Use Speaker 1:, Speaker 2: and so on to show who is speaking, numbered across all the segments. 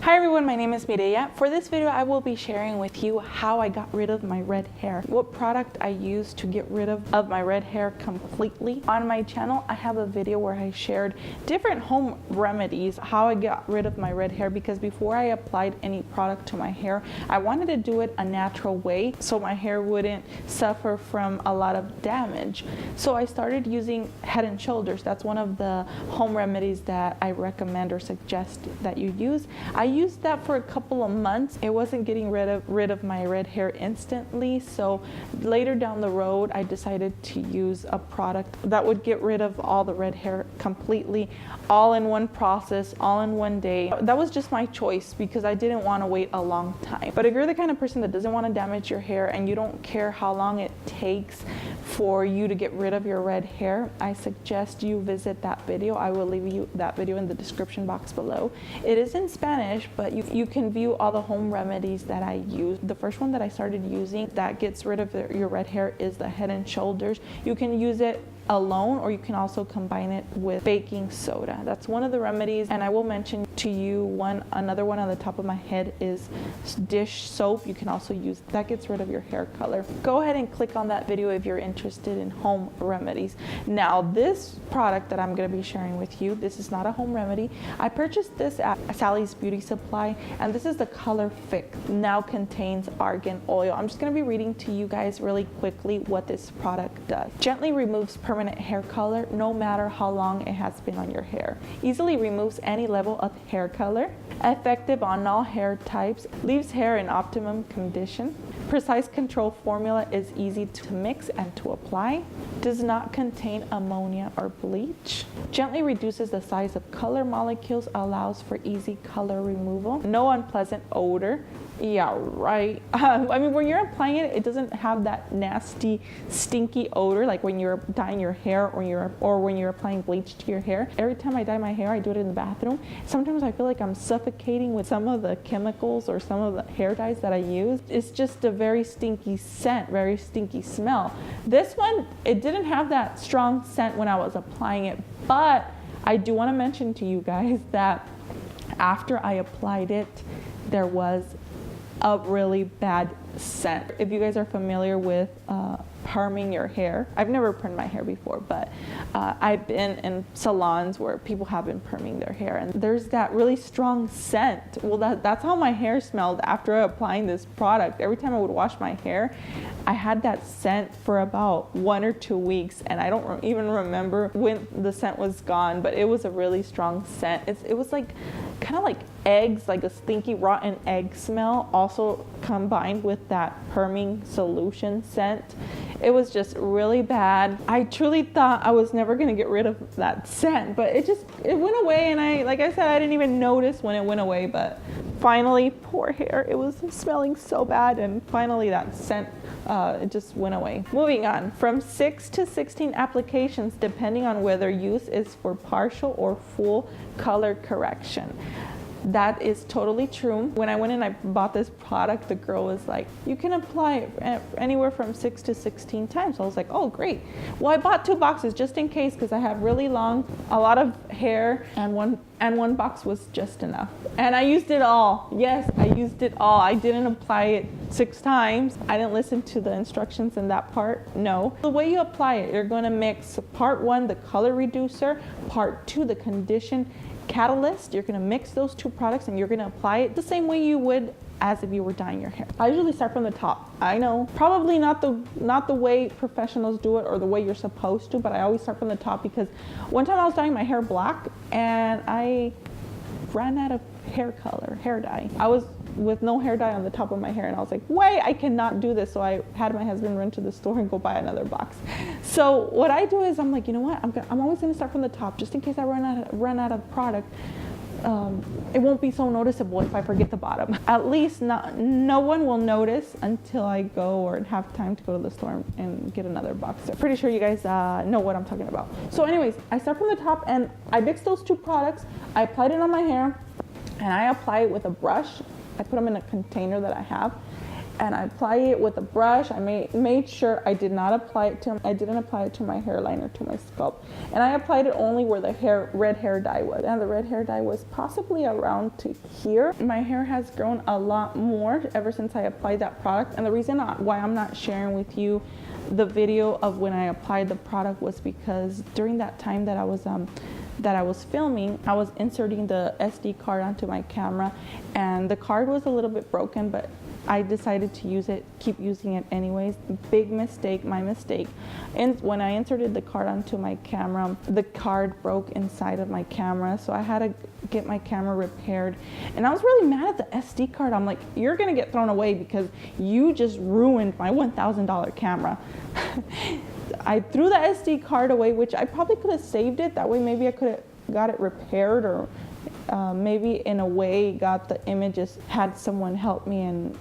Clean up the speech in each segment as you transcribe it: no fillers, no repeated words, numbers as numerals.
Speaker 1: Hi everyone, my name is Mireya. For this video, I will be sharing with you how I got rid of my red hair, what product I used to get rid of my red hair completely. On my channel, I have a video where I shared different home remedies, how I got rid of my red hair, because before I applied any product to my hair, I wanted to do it a natural way so my hair wouldn't suffer from a lot of damage. So I started using Head and Shoulders. That's one of the home remedies that I recommend or suggest that you use. I used that for a couple of months. It wasn't getting rid of my red hair instantly, so later down the road I decided to use a product that would get rid of all the red hair completely, all in one process, all in one day. That was just my choice because I didn't want to wait a long time. But if you're the kind of person that doesn't want to damage your hair and you don't care how long it takes for you to get rid of your red hair, I suggest you visit that video. I will leave you that video in the description box below. It is in Spanish, but you can view all the home remedies that I use. The first one that I started using that gets rid of your red hair is the Head and Shoulders. You can use it alone, or you can also combine it with baking soda. That's one of the remedies, and I will mention to you another one on the top of my head is dish soap. You can also use that, gets rid of your hair color. Go ahead and click on that video if you're interested in home remedies. Now this product that I'm going to be sharing with you, this is not a home remedy. I purchased this at Sally's Beauty Supply, and this is the Color Fix. Now contains argan oil. I'm just going to be reading to you guys really quickly what this product does. Gently removes permanent hair color no matter how long it has been on your hair. Easily removes any level of hair color. Effective on all hair types. Leaves hair in optimum condition. Precise control formula is easy to mix and to apply. Does not contain ammonia or bleach. Gently reduces the size of color molecules. Allows for easy color removal. No unpleasant odor. Yeah, right. I mean, when you're applying it, it doesn't have that nasty, stinky odor like when you're dyeing your hair or when you're applying bleach to your hair. Every time I dye my hair, I do it in the bathroom. Sometimes I feel like I'm suffocating with some of the chemicals or some of the hair dyes that I use. It's just a very stinky scent, very stinky smell. This one, it didn't have that strong scent when I was applying it, but I do want to mention to you guys that after I applied it, there was a really bad scent. If you guys are familiar with perming your hair, I've never permed my hair before, but I've been in salons where people have been perming their hair, and there's that really strong scent. Well, that's how my hair smelled after applying this product. Every time I would wash my hair, I had that scent for about 1 or 2 weeks, and I don't even remember when the scent was gone, but it was a really strong scent. It was like kind of like eggs, like a stinky rotten egg smell, also combined with that perming solution scent. It was just really bad. I truly thought I was never gonna get rid of that scent, but it went away, and like I said, I didn't even notice when it went away, but finally, poor hair, it was smelling so bad, and finally that scent, it just went away. Moving on, from 6 to 16 applications depending on whether use is for partial or full color correction. That is totally true. When I went and I bought this product, the girl was like, you can apply it anywhere from 6 to 16 times. So I was like, oh, great. Well, I bought 2 boxes just in case, because I have really long, a lot of hair, and one box was just enough. And I used it all. Yes, I used it all. I didn't apply it 6 times. I didn't listen to the instructions in that part. No. The way you apply it, you're going to mix part 1, the color reducer, part 2, the condition catalyst. You're going to mix those 2 products and you're going to apply it the same way you would as if you were dyeing your hair. I usually start from the top. I know, probably not the way professionals do it or the way you're supposed to, but I always start from the top because one time I was dyeing my hair black and I ran out of hair color, hair dye. I was with no hair dye on the top of my hair, and I was like, wait, I cannot do this. So I had my husband run to the store and go buy another box. So what I do is I'm like, you know what, I'm always gonna start from the top just in case I run out of product. It won't be so noticeable if I forget the bottom. At least no one will notice until I go or have time to go to the store and get another box. I'm pretty sure you guys know what I'm talking about. So anyways, I start from the top and I mixed those 2 products. I applied it on my hair and I apply it with a brush. I put them in a container that I have, and I apply it with a brush. I made sure I didn't apply it to my hairline or to my scalp, and I applied it only where the red hair dye was, and the red hair dye was possibly around to here. My hair has grown a lot more ever since I applied that product, and the reason why I'm not sharing with you the video of when I applied the product was because during that time that I was filming, I was inserting the SD card onto my camera, and the card was a little bit broken, but I decided to keep using it anyways. Big mistake, my mistake. And when I inserted the card onto my camera, the card broke inside of my camera, so I had to get my camera repaired. And I was really mad at the SD card. I'm like, you're gonna get thrown away because you just ruined my $1,000 camera. I threw the SD card away, which I probably could have saved it. That way maybe I could have got it repaired, or maybe in a way got the images, had someone help me and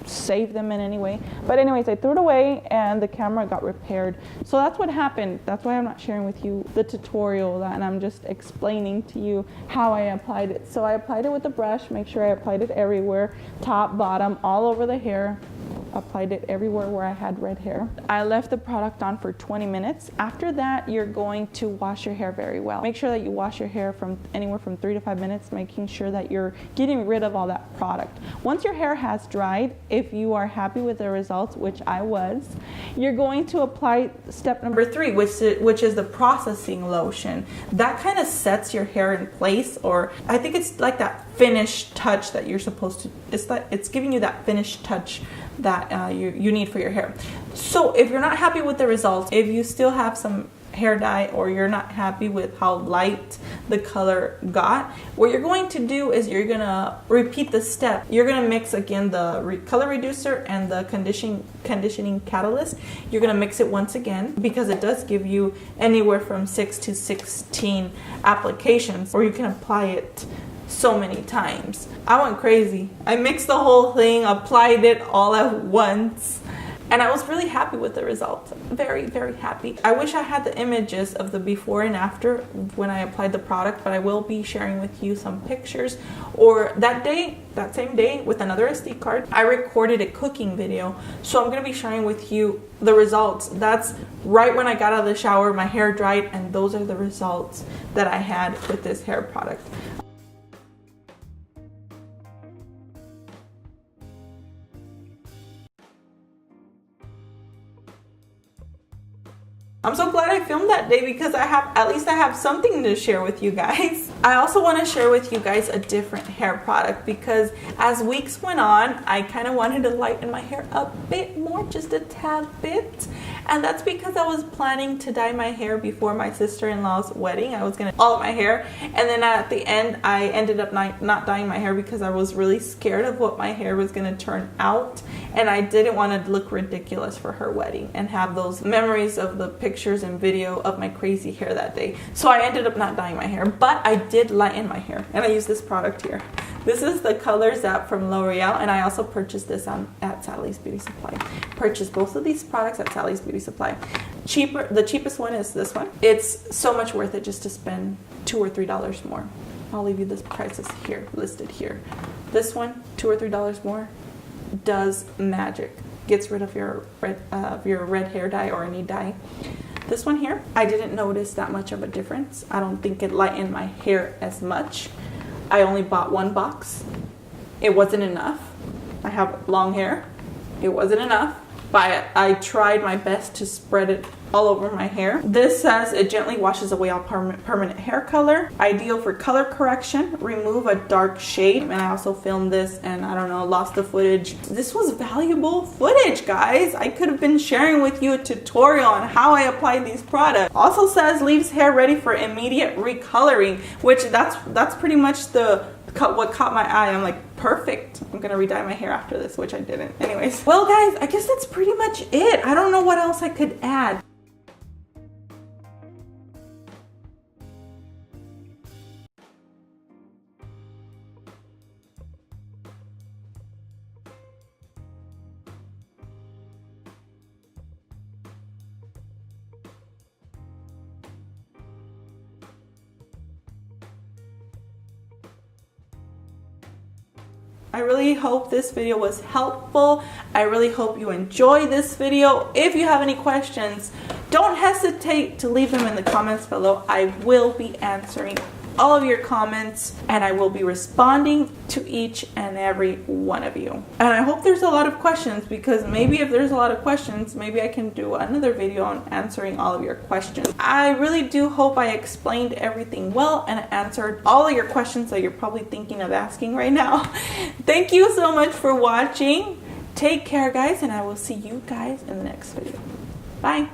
Speaker 1: save them in any way. But anyways, I threw it away and the camera got repaired. So that's what happened. That's why I'm not sharing with you the tutorial, and I'm just explaining to you how I applied it. So I applied it with a brush, make sure I applied it everywhere, top, bottom, all over the hair. Applied it everywhere where I had red hair. I left the product on for 20 minutes. After that, you're going to wash your hair very well. Make sure that you wash your hair from anywhere from 3 to 5 minutes, making sure that you're getting rid of all that product. Once your hair has dried, if you are happy with the results, which I was, you're going to apply step number 3, which is the processing lotion. That kind of sets your hair in place, or I think it's like that finished touch that you're supposed to, it's giving you that finished touch that you need for your hair. So if you're not happy with the results, if you still have some hair dye, or you're not happy with how light the color got, what you're going to do is you're gonna repeat the step. You're gonna mix again the color reducer and the conditioning catalyst. You're gonna mix it once again, because it does give you anywhere from 6 to 16 applications, or you can apply it so many times. I went crazy. I mixed the whole thing, applied it all at once, and I was really happy with the result. Very, very happy. I wish I had the images of the before and after when I applied the product, but I will be sharing with you some pictures. Or that same day with another SD card, I recorded a cooking video. So I'm gonna be sharing with you the results. That's right when I got out of the shower, my hair dried, and those are the results that I had with this hair product. I'm so glad I filmed that day, because at least I have something to share with you guys. I also want to share with you guys a different hair product, because as weeks went on, I kind of wanted to lighten my hair a bit more, just a tad bit. And that's because I was planning to dye my hair before my sister-in-law's wedding. I was going to all of my hair, and then at the end I ended up not dyeing my hair because I was really scared of what my hair was going to turn out, and I didn't want to look ridiculous for her wedding and have those memories of the pictures and video of my crazy hair that day. So I ended up not dyeing my hair, but I did lighten my hair, and I used this product here. This is the Color Zap from L'Oreal, and I also purchased this at Sally's Beauty Supply. Purchased both of these products at Sally's Beauty Supply. The cheapest one is this one. It's so much worth it just to spend $2 or $3 more. I'll leave you the prices here, listed here. This one, $2 or $3 more, does magic. Gets rid of your red hair dye or any dye. This one here, I didn't notice that much of a difference. I don't think it lightened my hair as much. I only bought one box. It wasn't enough. I have long hair. It wasn't enough, but I tried my best to spread it all over my hair. This says it gently washes away all permanent hair color. Ideal for color correction. Remove a dark shade. And I also filmed this and I don't know, lost the footage. This was valuable footage, guys. I could have been sharing with you a tutorial on how I applied these products. Also says leaves hair ready for immediate recoloring, which that's pretty much what caught my eye. I'm like, perfect. I'm gonna re-dye my hair after this, which I didn't. Anyways, well guys, I guess that's pretty much it. I don't know what else I could add. I really hope this video was helpful. I really hope you enjoyed this video. If you have any questions, don't hesitate to leave them in the comments below. I will be answering all of your comments and I will be responding to each and every one of you. And I hope there's a lot of questions, because maybe if there's a lot of questions, maybe I can do another video on answering all of your questions. I really do hope I explained everything well and answered all of your questions that you're probably thinking of asking right now. Thank you so much for watching. Take care, guys, and I will see you guys in the next video. Bye.